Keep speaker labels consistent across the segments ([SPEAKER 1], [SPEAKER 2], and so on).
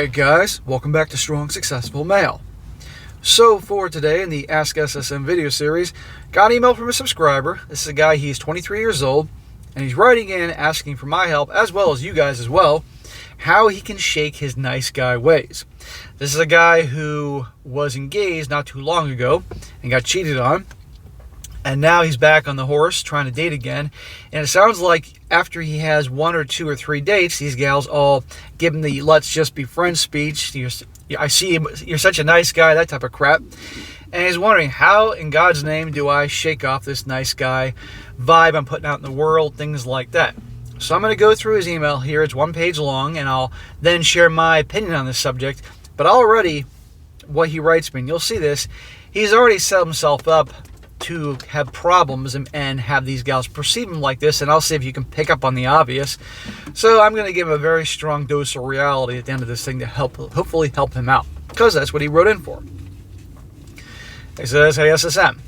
[SPEAKER 1] Alright guys, welcome back to Strong Successful Male. So for today in the Ask SSM video series, got an email from a subscriber. This is a guy, he's 23 years old, and he's writing in asking for my help, as well as you guys as well, how he can shake his nice guy ways. This is a guy who was engaged not too long ago and got cheated on. And now he's back on the horse trying to date again. And it sounds like after he has 1 or 2 or 3 dates, these gals all give him the let's just be friends speech. I see you're such a nice guy, that type of crap. And he's wondering, how in God's name do I shake off this nice guy vibe I'm putting out in the world, things like that. So I'm going to go through his email here. It's 1 page long, and I'll then share my opinion on this subject. But already, what he writes me, and you'll see this, he's already set himself up to have problems and have these gals perceive him like this, and I'll see if you can pick up on the obvious. So I'm going to give him a very strong dose of reality at the end of this thing to hopefully help him out, because that's what he wrote in for. He says, "Hey SSM,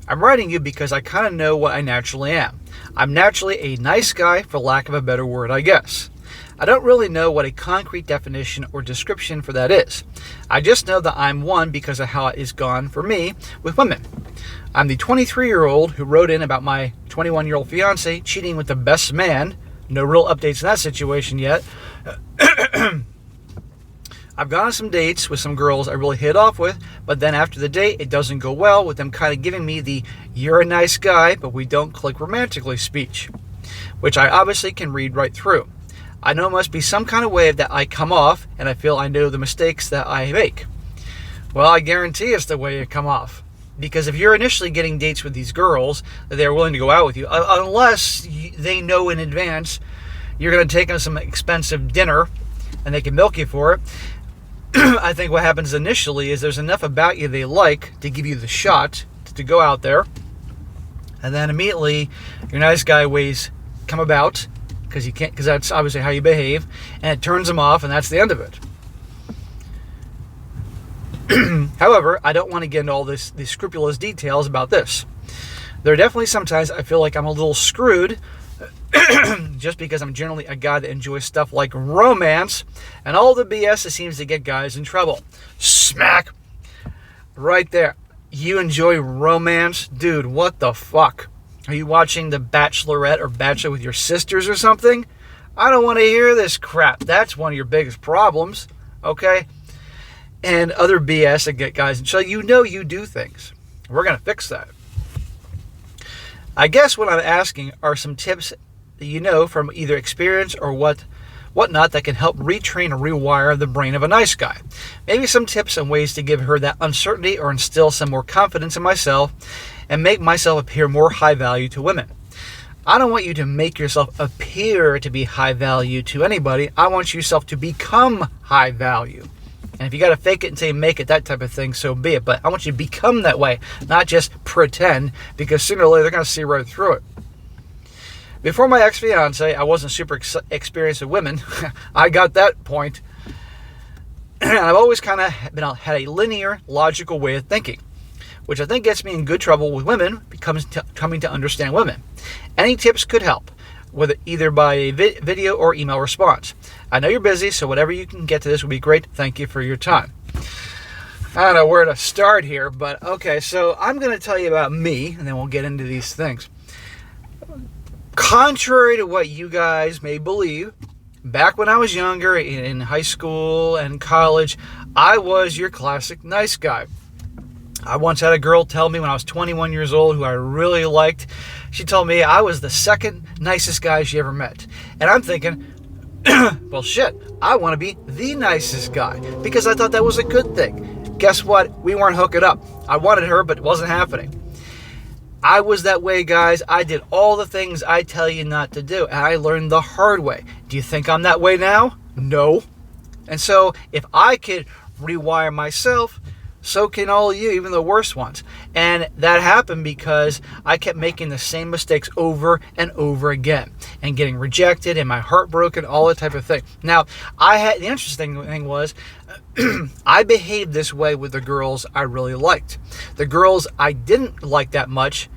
[SPEAKER 1] I'm writing you because I kind of know what I naturally am. I'm naturally a nice guy, for lack of a better word, I guess. I don't really know what a concrete definition or description for that is. I just know that I'm one because of how it is gone for me with women. I'm the 23-year-old who wrote in about my 21-year-old fiance cheating with the best man. No real updates in that situation yet. I've gone on some dates with some girls I really hit off with, but then after the date, it doesn't go well, with them kind of giving me the "you're a nice guy, but we don't click romantically" speech, which I obviously can read right through. I know it must be some kind of way that I come off, and I feel I know the mistakes that I make. Well, I guarantee it's the way you come off. Because if you're initially getting dates with these girls, that they're willing to go out with you, unless they know in advance you're going to take them some expensive dinner and they can milk you for it, I think what happens initially is there's enough about you they like to give you the shot to go out there, and then immediately your nice guy ways come about, because that's obviously how you behave, and it turns them off, and that's the end of it. However, I don't want to get into all these scrupulous details about this. There are definitely sometimes I feel like I'm a little screwed just because I'm generally a guy that enjoys stuff like romance and all the BS that seems to get guys in trouble. Smack! Right there. You enjoy romance? Dude, what the fuck? Are you watching The Bachelorette or Bachelor with your sisters or something? I don't want to hear this crap. That's one of your biggest problems, okay? And other BS that get guys in trouble. You know you do things. We're going to fix that. I guess what I'm asking are some tips that you know from either experience or whatnot that can help retrain or rewire the brain of a nice guy. Maybe some tips and ways to give her that uncertainty or instill some more confidence in myself and make myself appear more high value to women. I don't want you to make yourself appear to be high value to anybody. I want yourself to become high value. And if you got to fake it until you make it, that type of thing, so be it. But I want you to become that way, not just pretend, because sooner or later they're going to see right through it. Before my ex-fiance, I wasn't super experienced with women. I got that point. And I've always kind of had a linear, logical way of thinking, which I think gets me in good trouble with women, coming to understand women. Any tips could help, whether either by a video or email response. I know you're busy, so whatever you can get to this would be great. Thank you for your time. I don't know where to start here, but okay, so I'm going to tell you about me, and then we'll get into these things. Contrary to what you guys may believe, back when I was younger, in high school and college, I was your classic nice guy. I once had a girl tell me when I was 21 years old, who I really liked, she told me I was the second nicest guy she ever met. And I'm thinking, well shit, I want to be the nicest guy, because I thought that was a good thing. Guess what? We weren't hooking up. I wanted her, but it wasn't happening. I was that way, guys. I did all the things I tell you not to do, and I learned the hard way. Do you think I'm that way now? No. And so if I could rewire myself, so can all of you, even the worst ones. And that happened because I kept making the same mistakes over and over again, and getting rejected and my heart broken, all that type of thing. Now, the interesting thing was, I behaved this way with the girls I really liked. The girls I didn't like that much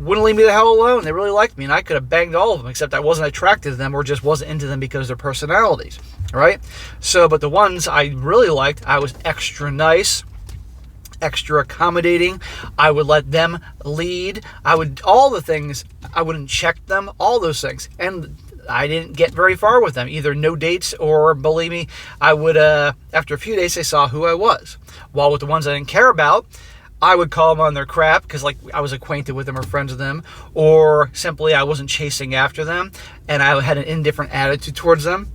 [SPEAKER 1] wouldn't leave me the hell alone. They really liked me, and I could have banged all of them, except I wasn't attracted to them or just wasn't into them because of their personalities, right? So, but the ones I really liked, I was extra nice, extra accommodating. I would let them lead. All the things, I wouldn't check them, all those things. And I didn't get very far with them, either no dates or, believe me, I would, after a few days, they saw who I was. While with the ones I didn't care about, I would call them on their crap because like I was acquainted with them or friends with them, or simply I wasn't chasing after them and I had an indifferent attitude towards them,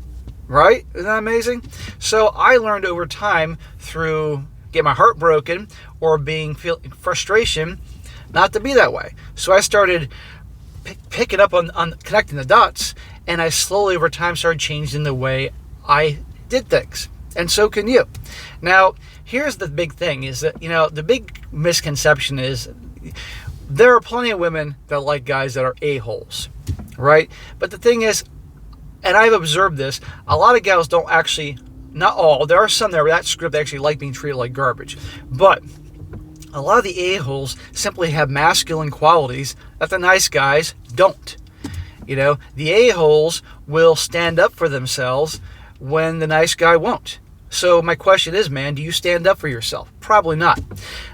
[SPEAKER 1] right? Isn't that amazing? So I learned over time through getting my heart broken or feeling frustration not to be that way. So I started picking up on connecting the dots, and I slowly over time started changing the way I did things. And so can you. Now, here's the big thing is that, the big misconception is there are plenty of women that like guys that are a-holes, right? But the thing is, and I've observed this, a lot of gals don't actually, not all, there are some that script that actually like being treated like garbage. But a lot of the a-holes simply have masculine qualities that the nice guys don't. The a-holes will stand up for themselves when the nice guy won't. So my question is, man, do you stand up for yourself? Probably not.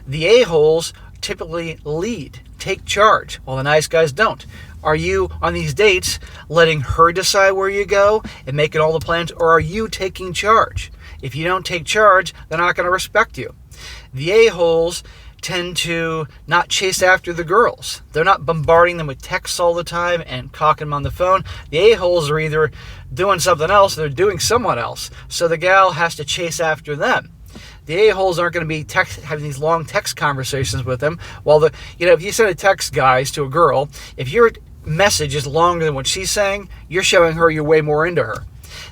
[SPEAKER 1] The a-holes typically lead, take charge, while the nice guys don't. Are you, on these dates, letting her decide where you go and making all the plans, or are you taking charge? If you don't take charge, they're not going to respect you. The a-holes tend to not chase after the girls. They're not bombarding them with texts all the time and cocking them on the phone. The a-holes are either doing something else or they're doing someone else. So the gal has to chase after them. The a-holes aren't going to be having these long text conversations with them. While if you send a text, guys, to a girl, if your message is longer than what she's saying, you're showing her you're way more into her.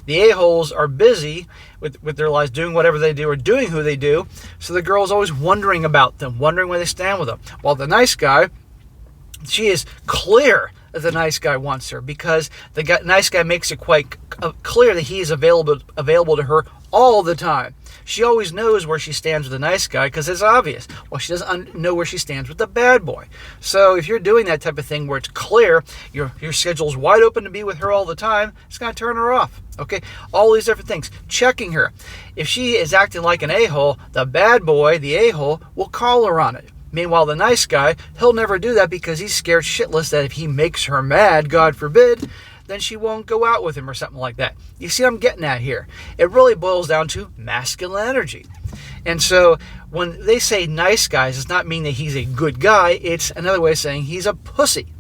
[SPEAKER 1] The a-holes are busy with their lives, doing whatever they do or doing who they do, so the girl's always wondering about them, wondering where they stand with them. While the nice guy, she is clear that the nice guy wants her because the nice guy makes it quite clear that he is available to her all the time. She always knows where she stands with the nice guy because it's obvious. Well, she doesn't know where she stands with the bad boy. So if you're doing that type of thing where it's clear, your schedule's wide open to be with her all the time, it's going to turn her off. Okay? All these different things. Checking her. If she is acting like an a-hole, the bad boy, the a-hole, will call her on it. Meanwhile, the nice guy, he'll never do that because he's scared shitless that if he makes her mad, God forbid, then she won't go out with him or something like that. You see what I'm getting at here? It really boils down to masculine energy. And so when they say nice guys, it does not mean that he's a good guy. It's another way of saying he's a pussy.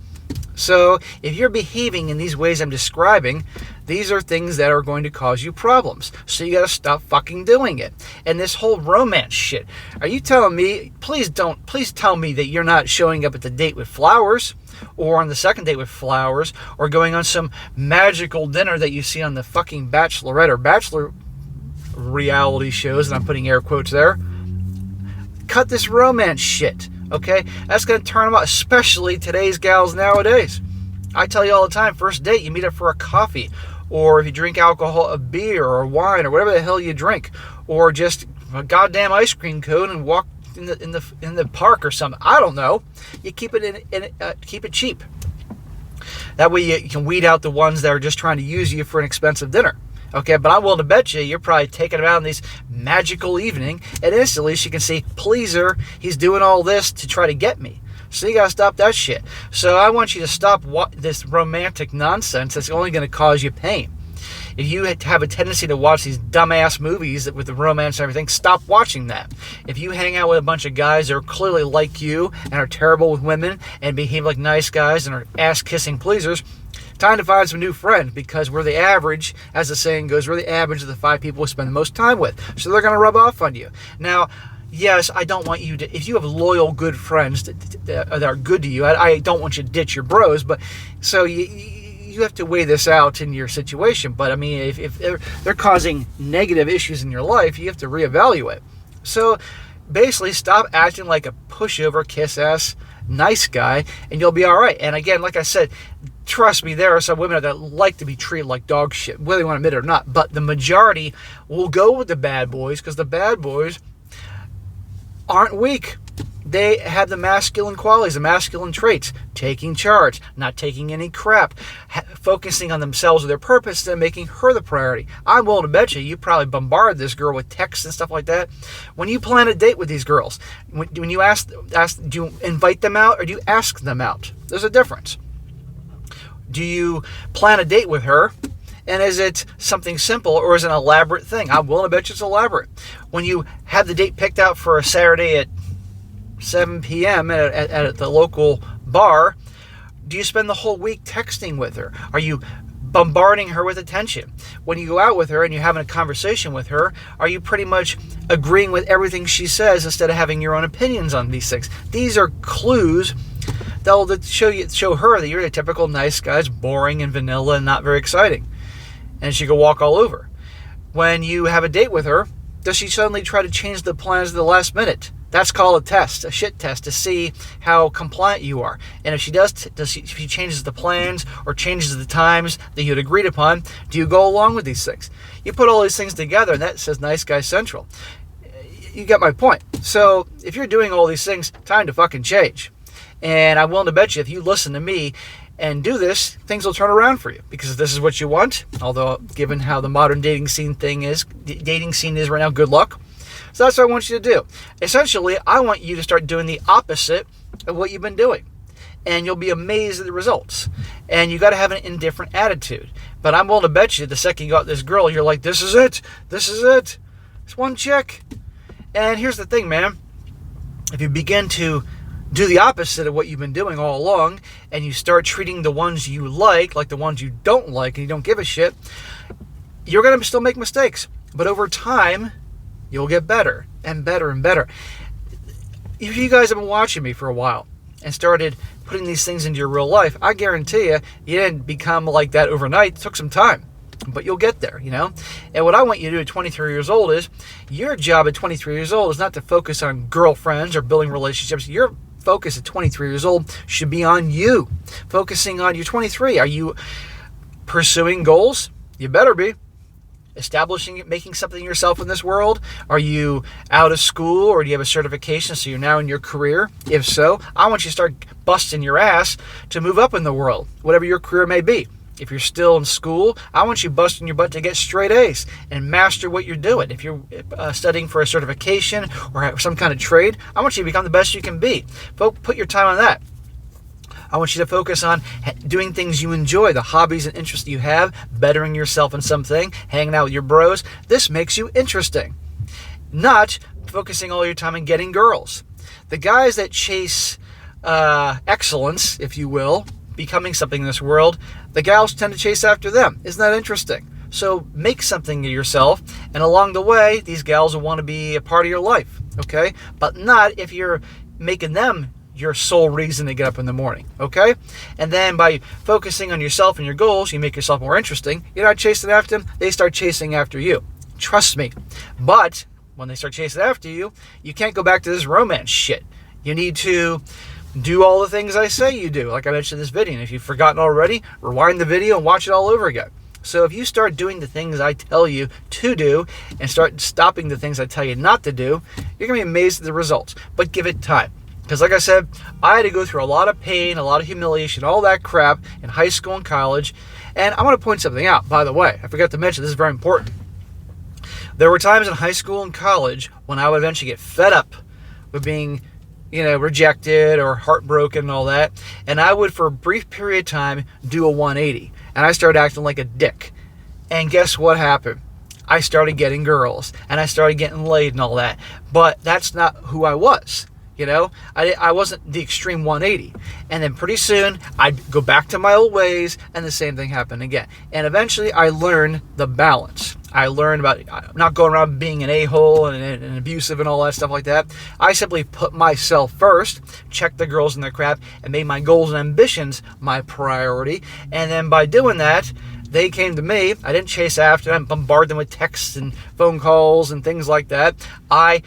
[SPEAKER 1] So if you're behaving in these ways I'm describing, these are things that are going to cause you problems. So you got to stop fucking doing it. And this whole romance shit. Are you telling me, please tell me that you're not showing up at the date with flowers, or on the second date with flowers, or going on some magical dinner that you see on the fucking Bachelorette or Bachelor reality shows, and I'm putting air quotes there. Cut this romance shit, okay? That's going to turn them out, especially today's gals nowadays. I tell you all the time, first date, you meet up for a coffee, or if you drink alcohol, a beer or wine or whatever the hell you drink, or just a goddamn ice cream cone and walk in the park or something. I don't know. You keep it keep it cheap. That way you can weed out the ones that are just trying to use you for an expensive dinner. Okay, but I'm willing to bet you're probably taking him out on this magical evening, and instantly she can see, pleaser, he's doing all this to try to get me. So you gotta stop that shit. So I want you to stop this romantic nonsense that's only going to cause you pain. If you have a tendency to watch these dumbass movies with the romance and everything, stop watching that. If you hang out with a bunch of guys that are clearly like you and are terrible with women and behave like nice guys and are ass-kissing pleasers, time to find some new friends, because we're the average, as the saying goes, we're the average of the 5 people we spend the most time with. So they're going to rub off on you. Now, yes, I don't want you to, if you have loyal, good friends that are good to you, I don't want you to ditch your bros, but so you have to weigh this out in your situation. But I mean, if they're causing negative issues in your life, you have to reevaluate. So basically, stop acting like a pushover, kiss-ass, nice guy, and you'll be all right. And again, like I said, trust me, there are some women that like to be treated like dog shit, whether they want to admit it or not. But the majority will go with the bad boys because the bad boys aren't weak. They have the masculine qualities, the masculine traits, taking charge, not taking any crap, focusing on themselves or their purpose, and making her the priority. I'm willing to bet you probably bombard this girl with texts and stuff like that. When you plan a date with these girls, when you ask, do you invite them out or do you ask them out? There's a difference. Do you plan a date with her? And is it something simple or is it an elaborate thing? I'm willing to bet you it's elaborate. When you have the date picked out for a Saturday at 7 p.m. at the local bar, do you spend the whole week texting with her? Are you bombarding her with attention? When you go out with her and you're having a conversation with her, are you pretty much agreeing with everything she says instead of having your own opinions on these things? These are clues that'll show her that you're a typical nice guy, boring and vanilla and not very exciting. And she can walk all over. When you have a date with her, does she suddenly try to change the plans at the last minute? That's called a test, a shit test, to see how compliant you are. And if she does, if she changes the plans or changes the times that you had agreed upon, do you go along with these things? You put all these things together, and that says Nice Guy Central. You get my point. So if you're doing all these things, time to fucking change. And I'm willing to bet you if you listen to me and do this, things will turn around for you, because this is what you want. Although, given how the modern dating scene is right now, good luck. So that's what I want you to do. Essentially, I want you to start doing the opposite of what you've been doing, and you'll be amazed at the results. And you got to have an indifferent attitude. But I'm willing to bet you the second you got this girl, you're like, this is it. It's one chick. And here's the thing, man. If you begin to do the opposite of what you've been doing all along, and you start treating the ones you like the ones you don't like, and you don't give a shit, you're going to still make mistakes. But over time, you'll get better and better and better. If you guys have been watching me for a while and started putting these things into your real life, I guarantee you didn't become like that overnight. It took some time, but you'll get there, you know? And what I want you to do at 23 years old is, your job at 23 years old is not to focus on girlfriends or building relationships. Your focus at 23 years old should be on you. Focusing on, you're 23. Are you pursuing goals? You better be. Establishing, making something of yourself in this world? Are you out of school, or do you have a certification so you're now in your career? If so, I want you to start busting your ass to move up in the world, whatever your career may be. If you're still in school, I want you busting your butt to get straight A's and master what you're doing. If you're studying for a certification or have some kind of trade, I want you to become the best you can be. Put your time on that. I want you to focus on doing things you enjoy, the hobbies and interests that you have, bettering yourself in something, hanging out with your bros. This makes you interesting. Not focusing all your time on getting girls. The guys that chase excellence, if you will, becoming something in this world, the gals tend to chase after them. Isn't that interesting? So make something of yourself, and along the way, these gals will want to be a part of your life, okay? But not if you're making them your sole reason to get up in the morning, okay? And then by focusing on yourself and your goals, you make yourself more interesting. You're not chasing after them, they start chasing after you. Trust me. But when they start chasing after you, you can't go back to this romance shit. You need to do all the things I say you do, like I mentioned in this video. And if you've forgotten already, rewind the video and watch it all over again. So if you start doing the things I tell you to do and start stopping the things I tell you not to do, you're going to be amazed at the results. But give it time. Because like I said, I had to go through a lot of pain, a lot of humiliation, all that crap in high school and college. And I want to point something out, by the way. I forgot to mention, this is very important. There were times in high school and college when I would eventually get fed up with being, rejected or heartbroken and all that. And I would, for a brief period of time, do a 180. And I started acting like a dick. And guess what happened? I started getting girls. And I started getting laid and all that. But that's not who I was. I wasn't the extreme 180. And then pretty soon, I'd go back to my old ways, and the same thing happened again. And eventually, I learned the balance. I learned about not going around being an a-hole and abusive and all that stuff like that. I simply put myself first, checked the girls and their crap, and made my goals and ambitions my priority. And then by doing that, they came to me. I didn't chase after them, bombard them with texts and phone calls and things like that. I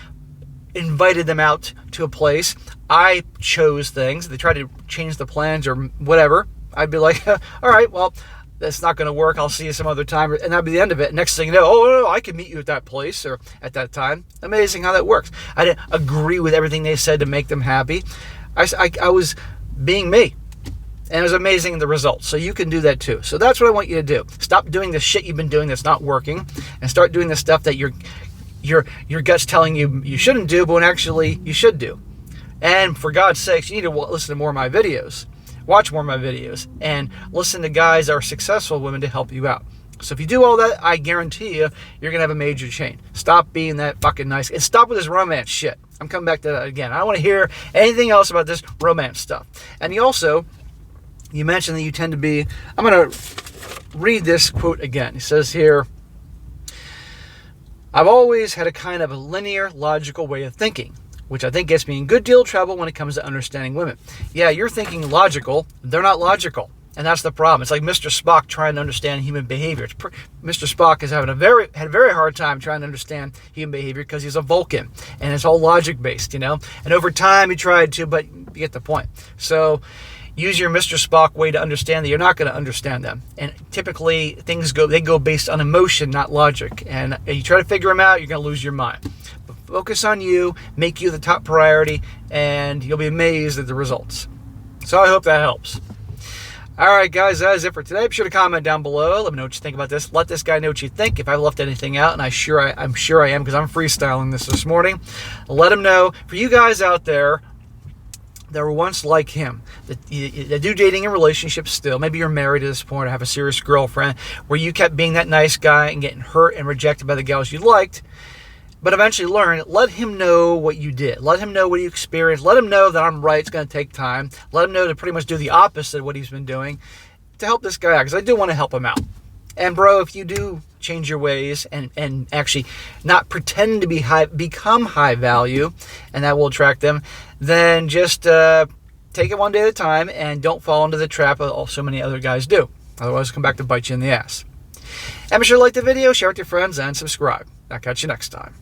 [SPEAKER 1] invited them out to a place. I chose things. They tried to change the plans or whatever. I'd be like, all right, well, that's not going to work. I'll see you some other time. And that'll be the end of it. Next thing you know, oh, no, I can meet you at that place or at that time. Amazing how that works. I didn't agree with everything they said to make them happy. I was being me. And it was amazing the results. So you can do that too. So that's what I want you to do. Stop doing the shit you've been doing that's not working, and start doing the stuff that your gut's telling you shouldn't do, but when actually you should do. And for God's sakes, you need to listen to more of my videos. Watch more of my videos. And listen to guys that are successful women to help you out. So if you do all that, I guarantee you're going to have a major change. Stop being that fucking nice. And stop with this romance shit. I'm coming back to that again. I don't want to hear anything else about this romance stuff. And you mentioned that you tend to be, I'm going to read this quote again. He says here, I've always had a kind of a linear, logical way of thinking, which I think gets me in a good deal of trouble when it comes to understanding women. Yeah, you're thinking logical. They're not logical. And that's the problem. It's like Mr. Spock trying to understand human behavior. Mr. Spock is having had a very hard time trying to understand human behavior because he's a Vulcan. And it's all logic-based, And over time he tried to, but you get the point. So use your Mr. Spock way to understand that you're not going to understand them. And typically things go based on emotion, not logic. And you try to figure them out, you're going to lose your mind. But focus on you, make you the top priority, and you'll be amazed at the results. So I hope that helps. All right, guys, that is it for today. Be sure to comment down below. Let me know what you think about this. Let this guy know what you think. If I left anything out, and I'm sure I am because I'm freestyling this morning. Let him know. For you guys out there that were once like him, that do dating and relationships still, maybe you're married at this point or have a serious girlfriend, where you kept being that nice guy and getting hurt and rejected by the gals you liked, but eventually learn, let him know what you did. Let him know what you experienced. Let him know that I'm right. It's going to take time. Let him know to pretty much do the opposite of what he's been doing to help this guy out, because I do want to help him out. And bro, if you do change your ways and actually not pretend to become high value, and that will attract them, then just take it one day at a time and don't fall into the trap of so many other guys do. Otherwise, it'll come back to bite you in the ass. And be sure to like the video, share it with your friends, and subscribe. I'll catch you next time.